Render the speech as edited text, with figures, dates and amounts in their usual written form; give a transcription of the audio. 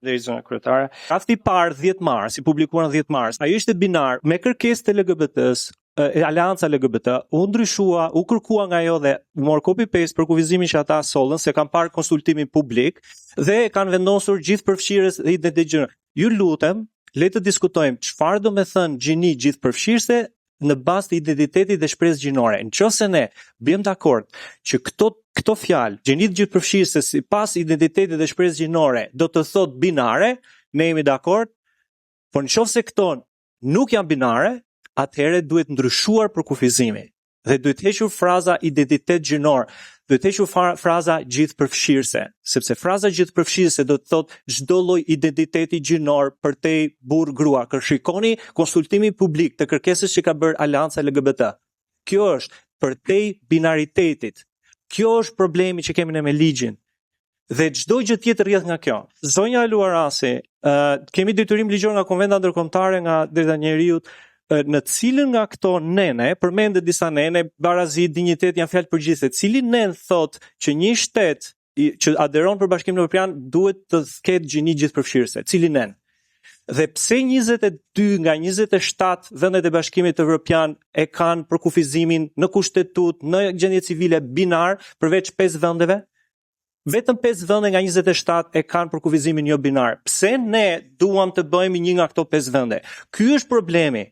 Deri zona kryetare. Rasti i parë 10 mars, i publikuar në 10 mars, ai ishte binar me kërkesë të LGBT-s, Aleanca LGBT, u ndryshua, u kërkua nga ajo dhe u mor copy paste për kufizimin që ata sollën, se kanë parë konsultimin publik dhe kanë vendosur gjithë përfshirës dhe identitetin. Ju lutem, le të diskutojmë çfarë do të thënë gjini gjithë përfshirëse në bazë të identitetit dhe shpresës gjinore. Nëse ne bëjmë dakord që këto fjalë, gjinit gjithë përfshirëse sipas identitetit dhe shpresës gjinore, do të thotë binare, ne jemi dakord, por nëse këto nuk janë binare, atëherë duhet ndryshuar për kufizimi dhe duhet hequr fraza identitet gjinor, duhet hequr fraza gjithë përfshirëse, sepse fraza gjithë përfshirëse do të thotë çdo lloj identiteti gjinor për te burr grua. Shikoni konsultimin publik të kërkesës që ka bërë Aleanca LGBT. Kjo është për te binaritetit. Kjo është problemi që kemi ne me ligjin. Dhe çdo gjë tjetër rrjedh nga kjo. Zonja Luarasi, kemi detyrim ligjor nga Konventa Ndërkombëtare nga Drejta e Njeriut, në cilën nga këto nene, përmendet disa nene, barazi, dinjitet janë fjalë përgjithëse, cili nen thot që një shtet që aderon për Bashkimin Evropian duhet të ketë gjini gjithëpërfshirëse, cili nen. Dhe pse 22 nga 27 vendet e Bashkimit Evropian e kanë për kufizimin në kushtetut, në gjendje civile binar, përveç 5 vendeve? Vetëm 5 vende nga 27 e kanë për kufizimin jo binar. Pse ne duam të bëjmë një nga këto 5 vende? Ky është problemi.